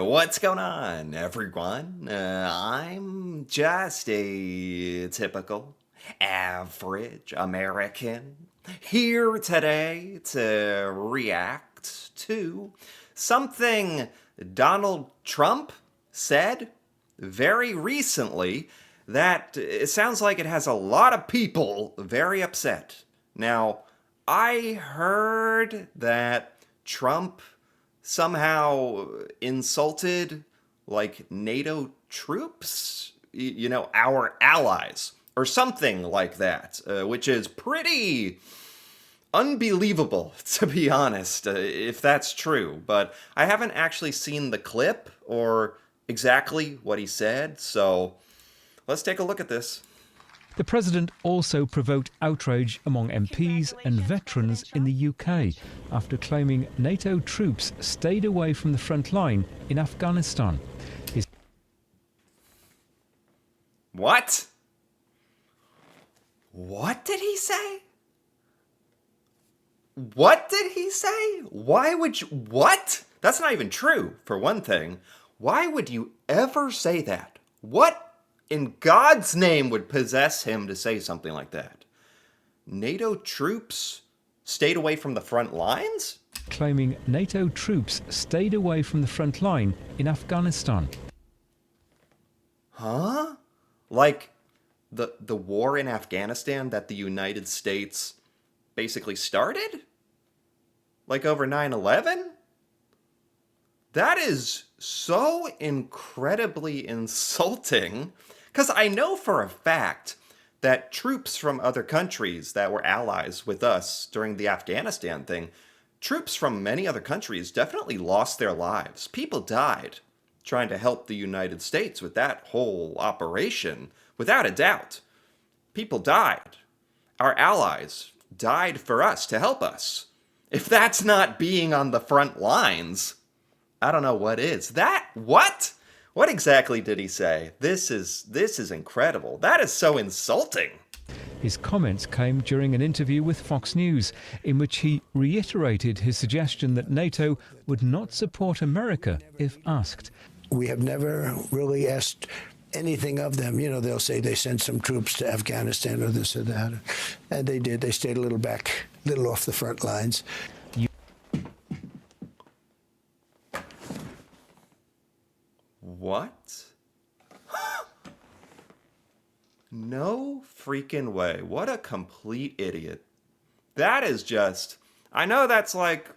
What's going on, everyone? I'm just a typical, average American here today to react to something Donald Trump said very recently that it sounds like it has a lot of people very upset. Now, I heard that Trump somehow insulted like NATO troops, our allies, or something like that, which is pretty unbelievable, to be honest, if that's true. But I haven't actually seen the clip or exactly what he said, so let's take a look at this. The president also provoked outrage among MPs and veterans in the UK after claiming NATO troops stayed away from the front line in Afghanistan. What? What did he say? What did he say? Why would you... What? That's not even true, for one thing. Why would you ever say that? What in God's name would possess him to say something like that? NATO troops stayed away from the front lines? Claiming NATO troops stayed away from the front line in Afghanistan. Huh? Like the war in Afghanistan that the United States basically started? Like over 9/11? That is so incredibly insulting, because I know for a fact that troops from other countries that were allies with us during the Afghanistan thing, troops from many other countries definitely lost their lives. People died trying to help the United States with that whole operation, without a doubt. People died. Our allies died for us to help us. If that's not being on the front lines, I don't know what is. What? What exactly did he say? This is incredible. That is so insulting. His comments came during an interview with Fox News, in which he reiterated his suggestion that NATO would not support America if asked. We have never really asked anything of them. They'll say they sent some troops to Afghanistan or this or that. And they did. They stayed a little off the front lines. What? No freaking way. What a complete idiot. That is just... I know that's like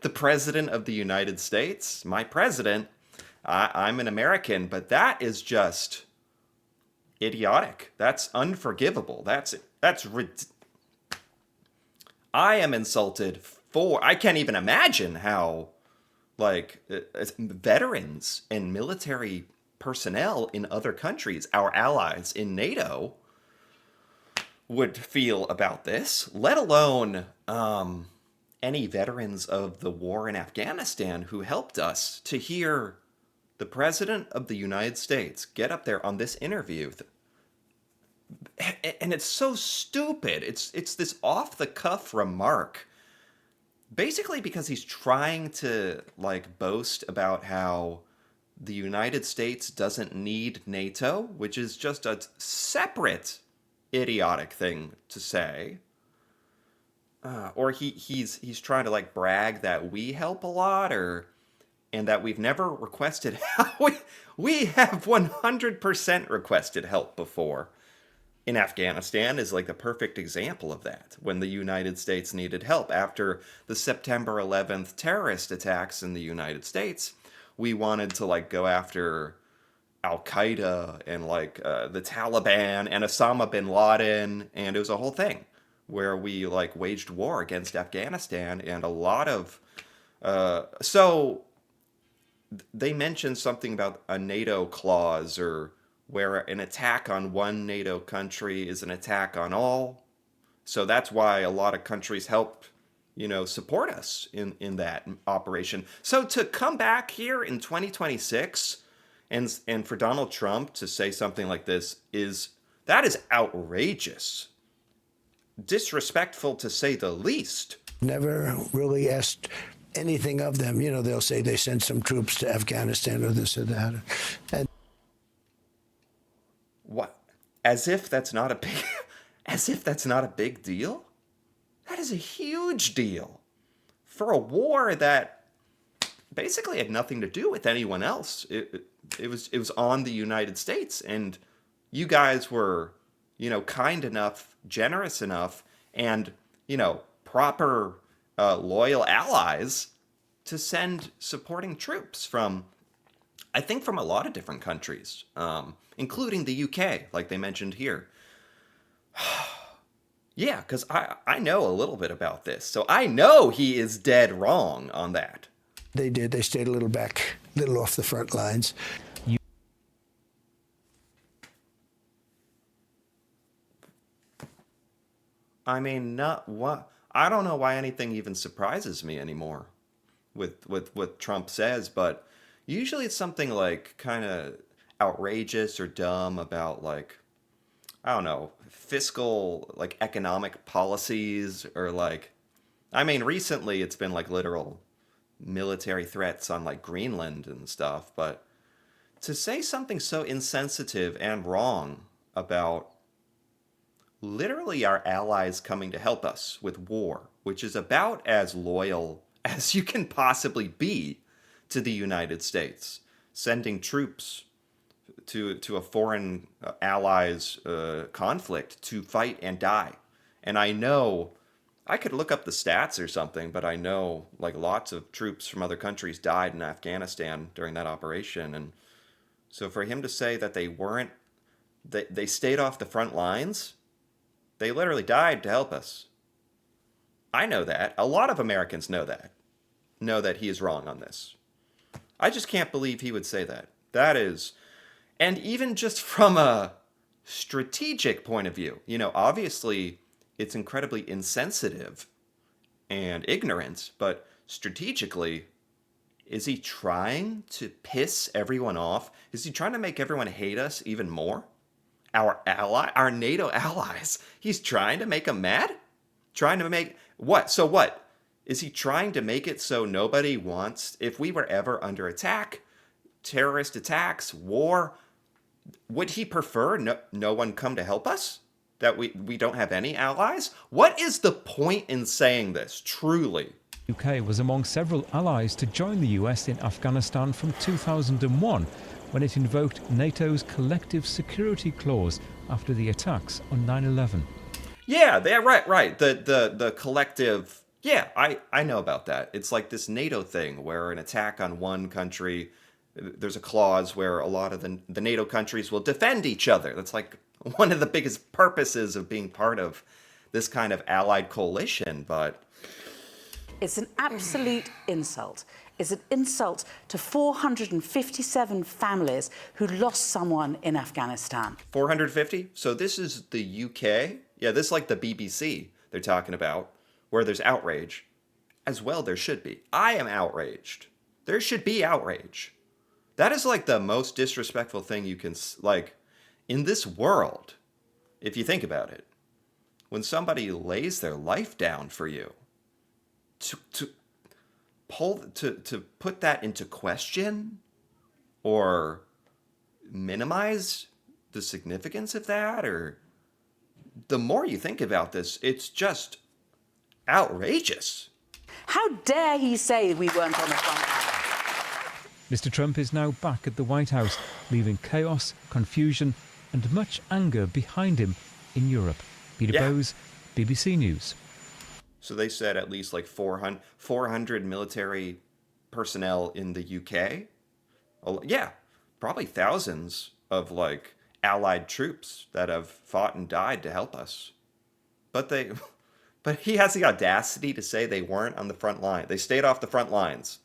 the president of the United States, my president. I'm an American, but that is just idiotic. That's unforgivable. I am insulted for... I can't even imagine how, veterans and military personnel in other countries, our allies in NATO, would feel about this, let alone any veterans of the war in Afghanistan who helped us. To hear the President of the United States get up there on this interview, and it's so stupid. It's this off-the-cuff remark, basically because he's trying to, boast about how the United States doesn't need NATO, which is just a separate idiotic thing to say. Or he's trying to, brag that we help a lot, and that we've never requested help. We have 100% requested help before. In Afghanistan is the perfect example of that, when the United States needed help after the September 11th terrorist attacks in the United States. We wanted to go after Al-Qaeda and the Taliban and Osama bin Laden, and it was a whole thing where we waged war against Afghanistan, and a lot of so they mentioned something about a NATO clause, or where an attack on one NATO country is an attack on all. So that's why a lot of countries help, support us in that operation. So to come back here in 2026 and for Donald Trump to say something like this is outrageous. Disrespectful to say the least. Never really asked anything of them. You know, they'll say they sent some troops to Afghanistan or this or that. And What? As if that's not a big, as if that's not a big deal? That is a huge deal for a war that basically had nothing to do with anyone else. It was on the United States, and you guys were, kind enough, generous enough, and proper loyal allies to send supporting troops from, I think, from a lot of different countries, including the UK, like they mentioned here. Yeah, because I know a little bit about this, so I know he is dead wrong on that. they did. They stayed a little back, a little off the front lines. I mean, not what I don't know why anything even surprises me anymore with what Trump says, but usually it's something like kind of outrageous or dumb about, like, I don't know, fiscal, like, economic policies, or like, I mean, recently it's been like literal military threats on like Greenland and stuff, but to say something so insensitive and wrong about literally our allies coming to help us with war, which is about as loyal as you can possibly be to the United States, sending troops to a foreign ally's conflict to fight and die. And I know I could look up the stats or something, but I know like lots of troops from other countries died in Afghanistan during that operation. And so for him to say that they stayed off the front lines, they literally died to help us. I know that. A lot of Americans know that he is wrong on this. I just can't believe he would say that. That is, and even just from a strategic point of view, obviously it's incredibly insensitive and ignorant, but strategically, is he trying to piss everyone off? Is he trying to make everyone hate us even more? Our NATO allies. He's trying to make them mad? Trying to make what? So what? Is he trying to make it so nobody wants, if we were ever under attack, terrorist attacks, war, would he prefer no one come to help us? That we don't have any allies? What is the point in saying this, truly? UK was among several allies to join the US in Afghanistan from 2001, when it invoked NATO's collective security clause after the attacks on 9/11. Yeah, right. The collective. Yeah, I know about that. It's like this NATO thing where an attack on one country, there's a clause where a lot of the NATO countries will defend each other. That's like one of the biggest purposes of being part of this kind of allied coalition, but it's an absolute insult. It's an insult to 457 families who lost someone in Afghanistan. 450? So this is the UK? Yeah, this is like the BBC they're talking about, where there's outrage. As well, there should be. I am outraged. There should be outrage. That is like the most disrespectful thing you can, like, in this world, if you think about it. When somebody lays their life down for you, to put that into question or minimize the significance of that, or the more you think about this, it's just outrageous. How dare he say we weren't on the front line? Mr. Trump is now back at the White House, leaving chaos, confusion and much anger behind him in Europe. Peter Bowes, BBC News. So they said at least like 400 military personnel in the UK. Yeah, probably thousands of like allied troops that have fought and died to help us. But he has the audacity to say they weren't on the front line. They stayed off the front lines.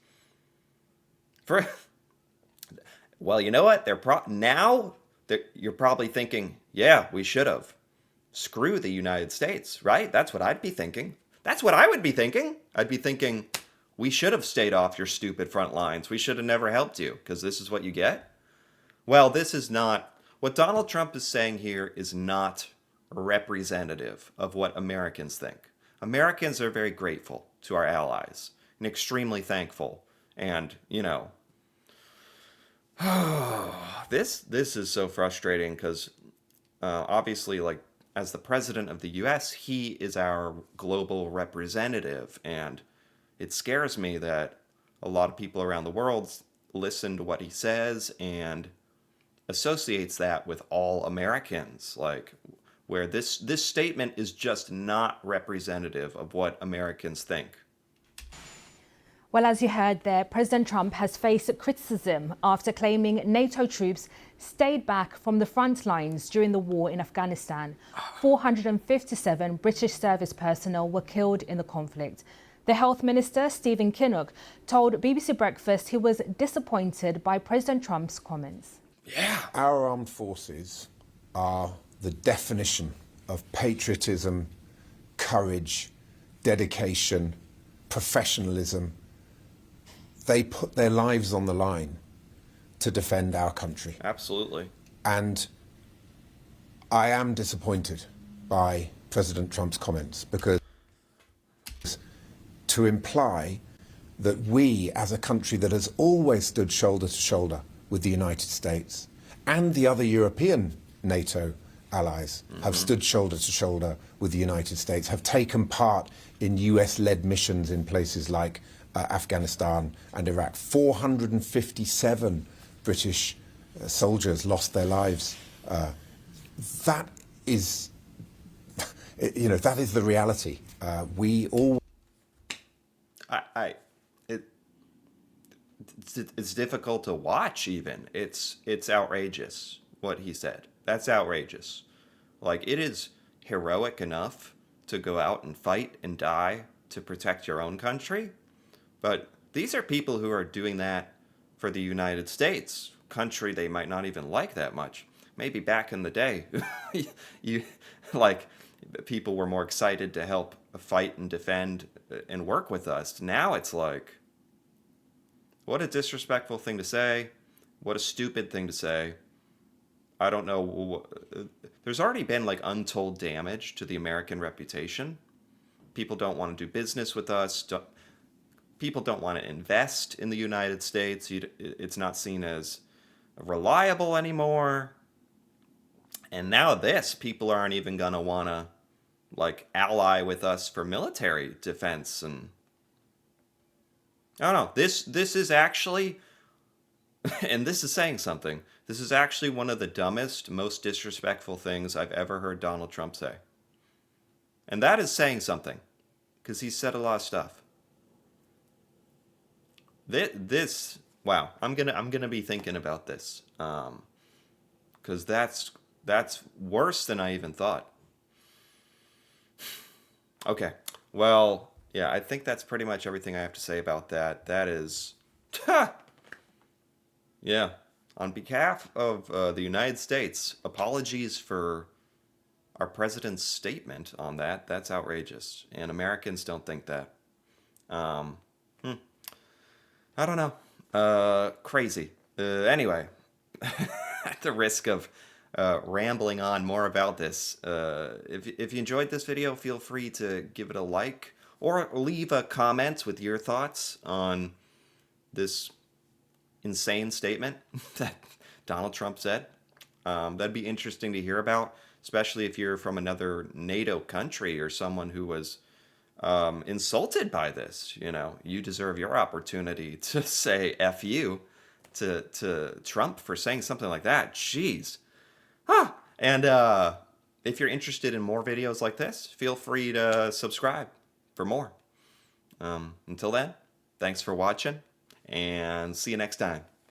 Well, you know what? You're probably thinking, yeah, we should have. Screw the United States, right? That's what I'd be thinking. That's what I would be thinking. I'd be thinking, we should have stayed off your stupid front lines. We should have never helped you, because this is what you get. Well, this is not, what Donald Trump is saying here is not representative of what Americans think. Americans are very grateful to our allies. and extremely thankful. And, you know, this is so frustrating because obviously, like, as the president of the U.S., he is our global representative, and it scares me that a lot of people around the world listen to what he says and associates that with all Americans, like where this statement is just not representative of what Americans think. Well, as you heard there, President Trump has faced criticism after claiming NATO troops stayed back from the front lines during the war in Afghanistan. 457 British service personnel were killed in the conflict. The Health Minister, Stephen Kinnock, told BBC Breakfast he was disappointed by President Trump's comments. Yeah. Our armed forces are the definition of patriotism, courage, dedication, professionalism. They put their lives on the line to defend our country. Absolutely. And I am disappointed by President Trump's comments, because to imply that we, as a country that has always stood shoulder to shoulder with the United States and the other European NATO allies, have stood shoulder to shoulder with the United States, have taken part in US-led missions in places like Afghanistan and Iraq. 457 British soldiers lost their lives. That is, you know, that is the reality. We all. It's difficult to watch. Even it's outrageous what he said. That's outrageous. Like, it is heroic enough to go out and fight and die to protect your own country. But these are people who are doing that for the United States, country they might not even like that much. Maybe back in the day, people were more excited to help fight and defend and work with us. Now it's like, what a disrespectful thing to say. What a stupid thing to say. I don't know. There's already been like untold damage to the American reputation. People don't want to do business with us. People don't want to invest in the United States. It's not seen as reliable anymore. And now people aren't even going to want to like ally with us for military defense. And I don't know. This is actually, and this is saying something, this is actually one of the dumbest, most disrespectful things I've ever heard Donald Trump say. And that is saying something, because he said a lot of stuff. Wow, I'm gonna be thinking about this, because that's worse than I even thought. Okay, well, yeah, I think that's pretty much everything I have to say about that. That is, yeah. On behalf of the United States, apologies for our president's statement on that. That's outrageous, and Americans don't think that. I don't know. Crazy. Anyway, at the risk of rambling on more about this, if you enjoyed this video, feel free to give it a like or leave a comment with your thoughts on this insane statement that Donald Trump said. That'd be interesting to hear about, especially if you're from another NATO country or someone who was insulted by this. You know, you deserve your opportunity to say F you to Trump for saying something like that. Jeez. And if you're interested in more videos like this, feel free to subscribe for more. Until then, thanks for watching, and see you next time.